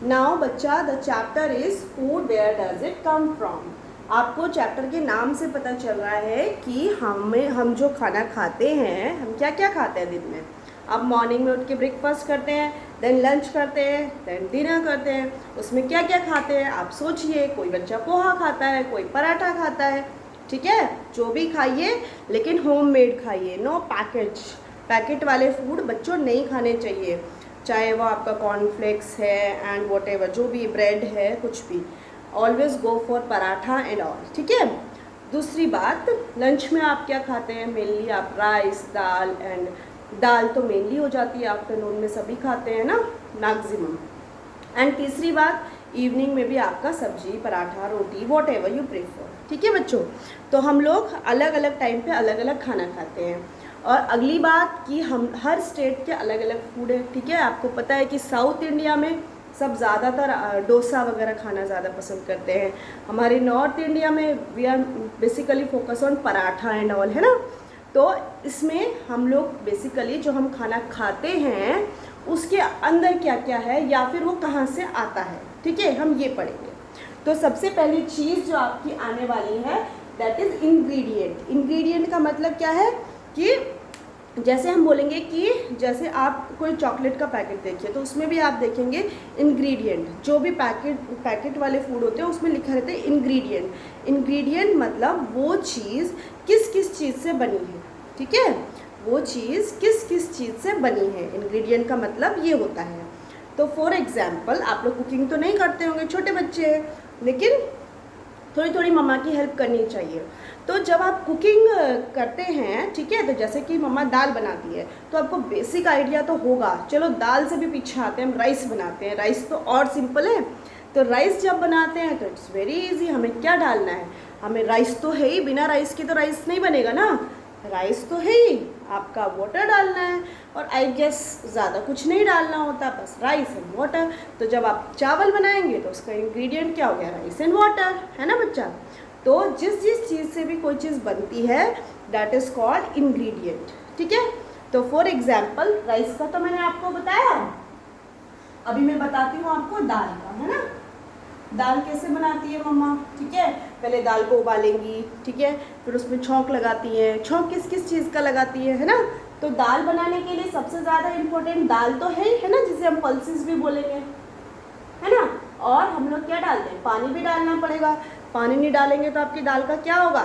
Now बच्चा the chapter is food, where does it come from. आपको chapter के नाम से पता चल रहा है कि हम जो खाना खाते हैं, हम क्या क्या खाते हैं दिन में। आप मॉर्निंग में उठ के ब्रेकफास्ट करते हैं, देन लंच करते हैं, देन डिनर करते हैं। उसमें क्या क्या खाते हैं आप सोचिए। कोई बच्चा पोहा खाता है, कोई पराठा खाता है, ठीक है। जो भी खाइए लेकिन होममेड खाइए, नो पैकेट वाले फूड बच्चों नहीं खाने चाहिए। चाहे वो आपका कॉर्नफ्लेक्स है एंड वॉट एवर, जो भी ब्रेड है, कुछ भी। Always go for paratha and all, ठीक है। दूसरी बात, लंच में आप क्या खाते हैं? मेनली आप राइस, दाल एंड दाल तो मेनली हो जाती है, आफ्टरनून में सभी खाते हैं ना, मैक्सिमम। एंड तीसरी बात, इवनिंग में भी आपका सब्जी, पराठा, रोटी, वॉट एवर यू प्रेफर, ठीक है बच्चों। तो हम लोग अलग अलग टाइम पे अलग अलग खाना खाते हैं। और अगली बात कि हम हर स्टेट के अलग अलग फूड है, ठीक है। आपको पता है कि साउथ इंडिया में सब ज़्यादातर डोसा वगैरह खाना ज़्यादा पसंद करते हैं। हमारे नॉर्थ इंडिया में we are basically focus on paratha and all, है ना। तो इसमें हम लोग बेसिकली जो हम खाना खाते हैं उसके अंदर क्या क्या है या फिर वो कहाँ से आता है, ठीक है, हम ये पढ़ेंगे। तो सबसे पहली चीज़ जो आपकी आने वाली है दैट इज़ इंग्रेडिएंट। इंग्रेडिएंट का मतलब क्या है कि जैसे हम बोलेंगे कि जैसे आप कोई चॉकलेट का पैकेट देखिए तो उसमें भी आप देखेंगे इंग्रेडिएंट। जो भी पैकेट वाले फूड होते हैं उसमें लिखा रहता है इंग्रेडिएंट। इंग्रेडिएंट मतलब वो चीज़ किस किस चीज़ से बनी है, ठीक है। वो चीज़ किस किस चीज़ से बनी है, इंग्रेडिएंट का मतलब ये होता है। तो फॉर एग्जाम्पल, आप लोग कुकिंग तो नहीं करते होंगे, छोटे बच्चे हैं, लेकिन थोड़ी थोड़ी मम्मा की हेल्प करनी चाहिए। तो जब आप कुकिंग करते हैं, ठीक है, तो जैसे कि मम्मा दाल बनाती है तो आपको बेसिक आइडिया तो होगा। चलो दाल से भी पीछे आते हैं, हम राइस बनाते हैं। राइस तो और सिंपल है। तो राइस जब बनाते हैं तो इट्स वेरी इजी। हमें क्या डालना है? हमें राइस तो है ही, बिना राइस के तो राइस नहीं बनेगा ना। राइस तो है ही, आपका वाटर डालना है और आई गेस ज़्यादा कुछ नहीं डालना होता, बस राइस एंड वाटर। तो जब आप चावल बनाएंगे तो उसका इंग्रेडिएंट क्या हो गया? राइस एंड वाटर, है ना बच्चा। तो जिस जिस चीज़ से भी कोई चीज़ बनती है दैट इज़ कॉल्ड इंग्रेडिएंट, ठीक है। तो फॉर एग्जाम्पल राइस का तो मैंने आपको बताया, अभी मैं बताती हूँ आपको दाल का, है ना। दाल कैसे बनाती है मम्मा, ठीक है। पहले दाल को उबालेंगी, ठीक है, फिर उसमें छौंक लगाती है। छौंक किस किस चीज़ का लगाती है ना। तो दाल बनाने के लिए सबसे ज़्यादा इम्पोर्टेंट दाल तो है ना, जिसे हम पल्सेस भी बोलेंगे, है ना। और हम लोग क्या डालते हैं? पानी भी डालना पड़ेगा। पानी नहीं डालेंगे तो आपकी दाल का क्या होगा?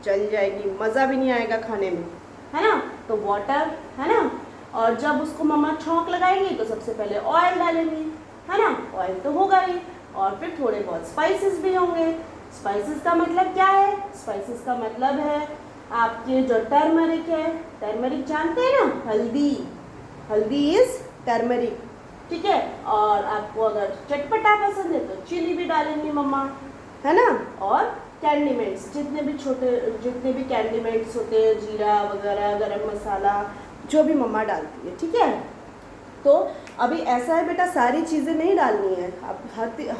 जल जाएगी, मज़ा भी नहीं आएगा खाने में, है ना। तो वाटर, है ना। और जब उसको मम्मा छौंक लगाएंगी तो सबसे पहले ऑयल डालेंगी, है ना। ऑयल तो होगा ही, और फिर थोड़े बहुत स्पाइसेस भी होंगे। स्पाइसेस का मतलब क्या है? स्पाइसेस का मतलब है आपके जो टर्मरिक है, टर्मरिक जानते हैं ना, हल्दी। हल्दी इज टर्मरिक, ठीक है। और आपको अगर चटपटा पसंद है तो चिली भी डालेंगी मम्मा, है ना। और कैंडीमेंट्स, जितने भी कैंडीमेंट्स होते हैं, जीरा वगैरह, गरम मसाला, जो भी मम्मा डालती है, ठीक है। तो अभी ऐसा है बेटा, सारी चीज़ें नहीं डालनी है,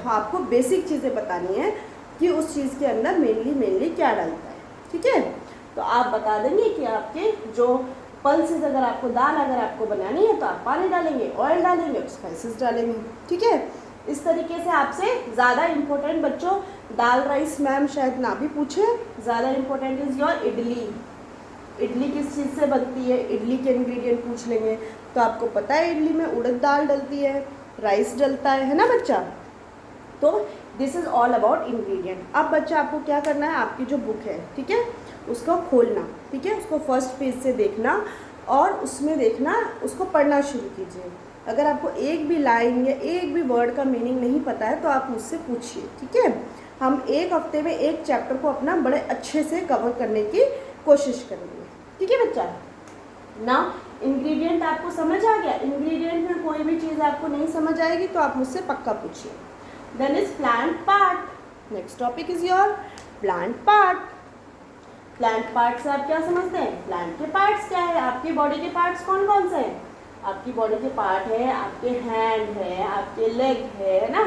आपको बेसिक चीज़ें बतानी है कि उस चीज़ के अंदर मेनली क्या डलता है, ठीक है। तो आप बता देंगे कि आपके जो पल्सेस, अगर आपको दाल अगर आपको बनानी है तो आप पानी डालेंगे, ऑयल डालेंगे और स्पाइसेस डालेंगे, ठीक है। इस तरीके से आपसे ज़्यादा इम्पोर्टेंट बच्चों दाल राइस मैम शायद ना भी पूछे, ज़्यादा important is your idli. Idli किस चीज़ से बनती है, इडली के इंग्रेडिएंट पूछ लेंगे। तो आपको पता है इडली में उड़द दाल डलती है, राइस डलता है ना बच्चा। तो this is all about ingredient. अब बच्चा आपको क्या करना है, आपकी जो बुक है, ठीक है, उसको खोलना, ठीक है, उसको फर्स्ट पेज से देखना और उसमें देखना, उसको पढ़ना शुरू कीजिए। अगर आपको एक भी लाइन या एक भी वर्ड का मीनिंग नहीं पता है तो आप मुझसे पूछिए, ठीक है। हम एक हफ्ते में एक चैप्टर को अपना बड़े अच्छे से कवर करने की कोशिश करेंगे, ठीक है बच्चा। ना इंग्रेडिएंट आपको समझ आ गया? इंग्रेडिएंट में कोई भी चीज़ आपको नहीं समझ आएगी तो आप मुझसे पक्का पूछिए। Then is plant part. Next topic is your plant part. Plant part से आप क्या समझते हैं? प्लांट के पार्ट्स क्या है? आपकी बॉडी के पार्ट्स कौन कौन से हैं? आपकी बॉडी के पार्ट है, आपके हैंड है, आपके लेग है ना,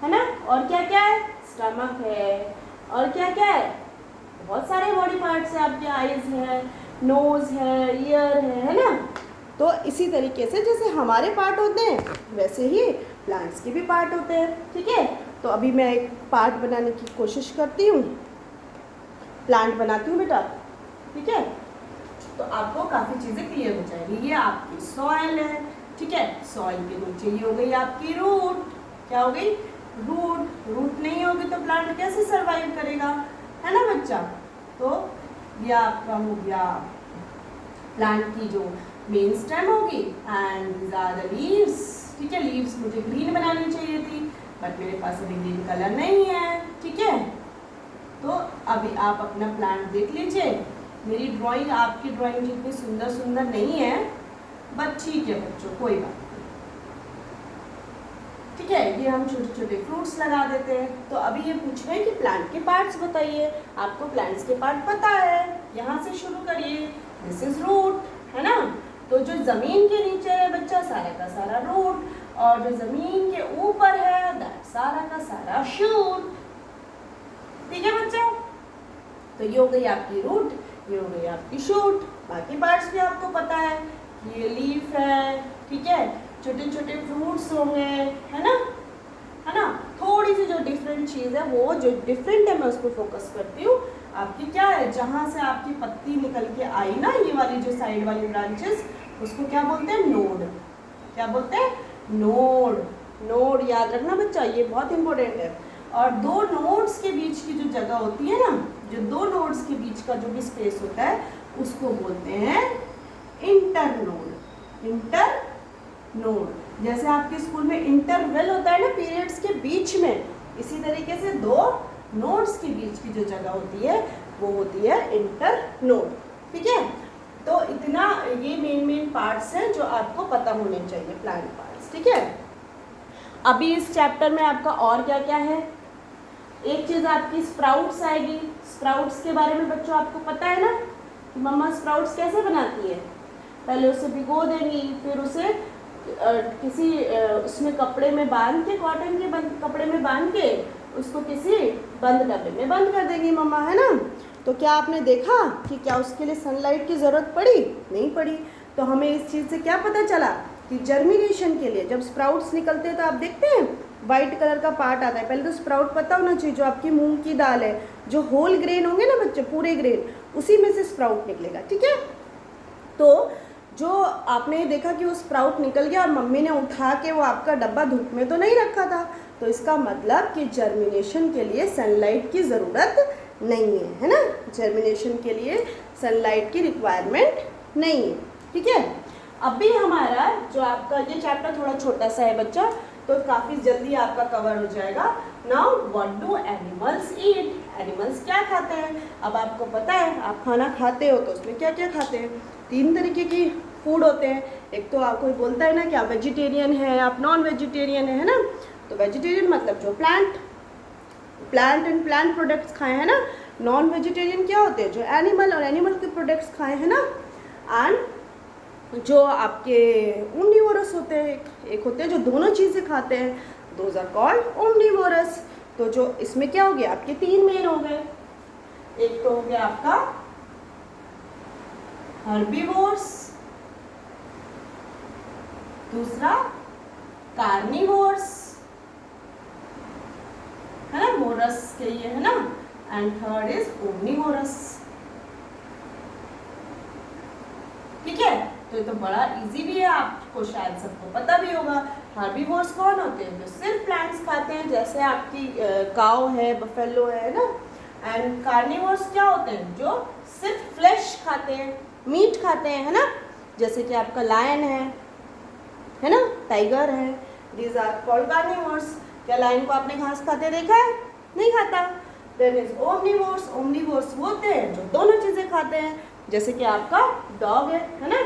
है ना। और क्या क्या है? स्टमक है, और क्या क्या है? बहुत सारे बॉडी पार्ट्स हैं आपके, आईज है, नोज है, ईयर है ना। तो इसी तरीके से जैसे हमारे पार्ट होते हैं वैसे ही प्लांट्स के भी पार्ट होते हैं, ठीक है। तो अभी मैं एक पार्ट बनाने की कोशिश करती हूँ, प्लांट बनाती हूँ बेटा, ठीक है। तो आपको काफ़ी चीज़ें क्लियर हो जाएगी। ये आपकी सॉइल है, ठीक है। सॉइल के नीचे ये हो गई आपकी रूट, क्या हो गई, रूट। रूट नहीं होगी तो प्लांट कैसे सरवाइव करेगा, है ना बच्चा। तो ये आपका हो गया प्लांट की जो मेन स्टेम होगी, and these are the leaves, ठीक है। लीव्स मुझे ग्रीन बनानी चाहिए थी, बट मेरे पास अभी ग्रीन कलर नहीं है, ठीक है। तो अभी आप अपना प्लांट देख लीजिए। मेरी ड्राइंग आपकी ड्राइंग जितनी सुंदर सुंदर नहीं है, बट ठीक है बच्चों, कोई बात नहीं, ठीक है। ये हम छोटे छोटे फ्रूट्स लगा देते हैं। तो अभी ये पूछ रहे हैं कि प्लांट के पार्ट्स बताइए। आपको प्लांट्स के पार्ट पता है, यहाँ से शुरू करिए। दिस इज रूट, है ना। तो जो जमीन के नीचे है बच्चा, सारा का सारा रूट, और जो जमीन के ऊपर है दैट सारा का सारा शूट, ठीक है बच्चा। तो ये हो गई आपकी रूट, ये हो गई आपकी शूट। बाकी पार्ट्स भी आपको पता है, ये लीफ है, ठीक है। छोटे छोटे फ्रूट्स होंगे, है ना, है ना। थोड़ी सी जो डिफरेंट चीज़ है, वो जो डिफरेंट है मैं उस पर फोकस करती हूँ। आपकी क्या है, जहाँ से आपकी पत्ती निकल के आई ना, ये वाली जो साइड वाली ब्रांचेस, उसको क्या बोलते हैं, नोड। क्या बोलते हैं, नोड। नोड याद रखना बच्चा, ये बहुत इंपॉर्टेंट है। और दो नोड्स के बीच की जो जगह होती है ना, जो दो नोड्स के बीच का जो भी स्पेस होता है, उसको बोलते हैं इंटरनोड। इंटरनोड। जैसे आपके स्कूल में इंटरवल होता है ना पीरियड्स के बीच में, इसी तरीके से दो नोड्स के बीच की जो जगह होती है वो होती है इंटरनोड, ठीक है। तो इतना ये मेन पार्ट्स हैं जो आपको पता होने चाहिए, प्लांट पार्ट्स, ठीक है। अभी इस चैप्टर में आपका और क्या क्या है, एक चीज़ आपकी स्प्राउट्स आएगी। स्प्राउट्स के बारे में बच्चों आपको पता है ना कि मम्मा स्प्राउट्स कैसे बनाती है। पहले उसे भिगो देंगी, फिर उसे किसी उसमें कपड़े में बांध के, कॉटन के कपड़े में बांध के उसको किसी बंद डब्बे में बंद कर देंगी मम्मा, है ना। तो क्या आपने देखा कि क्या उसके लिए सनलाइट की ज़रूरत पड़ी, नहीं पड़ी। तो हमें इस चीज़ से क्या पता चला कि जर्मिनेशन के लिए जब स्प्राउट्स निकलते हैं तो आप देखते हैं वाइट कलर का पार्ट आता है। पहले तो स्प्राउट पता होना चाहिए, जो आपकी मूंग की दाल है, जो होल ग्रेन होंगे ना बच्चे, पूरे ग्रेन, उसी में से स्प्राउट निकलेगा, ठीक है। तो जो आपने देखा कि वो स्प्राउट निकल गया और मम्मी ने उठा के वो आपका डब्बा धूप में तो नहीं रखा था, तो इसका मतलब कि जर्मिनेशन के लिए सनलाइट की ज़रूरत नहीं है ना। जर्मिनेशन के लिए सनलाइट की रिक्वायरमेंट नहीं है, ठीक है। अभी हमारा जो आपका ये चैप्टर थोड़ा छोटा सा है बच्चा, तो काफ़ी जल्दी आपका कवर हो जाएगा। Now what do animals eat, animals क्या खाते हैं। अब आपको पता है, आप खाना खाते हो तो उसमें क्या क्या खाते हैं। 3 तरीके की फूड होते हैं। एक तो आपको बोलता है ना कि आप वेजिटेरियन है, आप नॉन वेजिटेरियन है ना। तो वेजिटेरियन मतलब जो प्लांट एंड प्लांट प्रोडक्ट्स खाए हैं ना। नॉन वेजिटेरियन क्या होते हैं, जो एनिमल और एनिमल के प्रोडक्ट्स खाए हैं ना। एंड जो आपके ओमनिवोरस होते हैं, एक होते हैं जो दोनों चीज़ें खाते हैं, दोज आर कॉल्ड ओमनिवोरस। तो जो इसमें क्या हो गया, आपके 3 मेन हो गए। एक तो हो गया आपका हर्बीवोर्स, दूसरा कार्निवोर्स, है ना, मोरस के ये है ना, एंड थर्ड इज ओमनिवोरस, ठीक है। तो ये तो बड़ा इजी भी है, आपको शायद सबको पता भी होगा। हर्बीवोर्स कौन होते हैं, जो सिर्फ प्लांट्स खाते हैं, जैसे आपकी काऊ है, बफेलो है ना। एंड कार्निवोर्स क्या होते हैं, जो सिर्फ फ्लैश खाते हैं, मीट खाते हैं, है ना। जैसे कि आपका लायन है ना, टाइगर है। These are called carnivores. क्या लायन को आपने घास खाते देखा है, नहीं खाता। Then is omnivores. ओमनिवोर्स वो होते हैं जो दोनों चीज़ें खाते हैं, जैसे कि आपका डॉग है ना।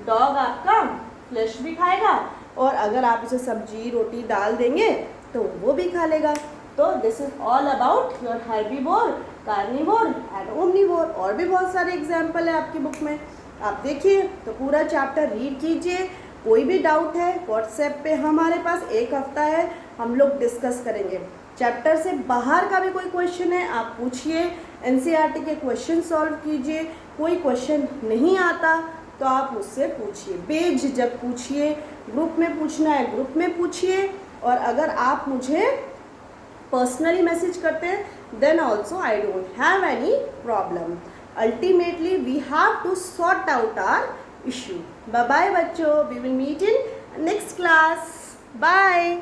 डॉग आपका फ्लैश भी खाएगा, और अगर आप उसे सब्जी रोटी दाल देंगे तो वो भी खा लेगा। तो this is all about your herbivore, carnivore and omnivore. और भी बहुत सारे एग्जाम्पल है आपकी बुक में, आप देखिए। तो पूरा चैप्टर रीड कीजिए। कोई भी डाउट है व्हाट्सएप पे हमारे पास 1 हफ्ता है, हम लोग डिस्कस करेंगे। चैप्टर से बाहर का भी कोई क्वेश्चन है आप पूछिए, एनसीईआरटी के क्वेश्चन सॉल्व कीजिए। कोई क्वेश्चन नहीं आता तो आप मुझसे पूछिए, बेझिझक पूछिए। ग्रुप में पूछना है ग्रुप में पूछिए, और अगर आप मुझे पर्सनली मैसेज करते हैं then also I don't have any problem. Ultimately we have to sort out our issue. Bye bye बच्चों, we will meet in next class. Bye.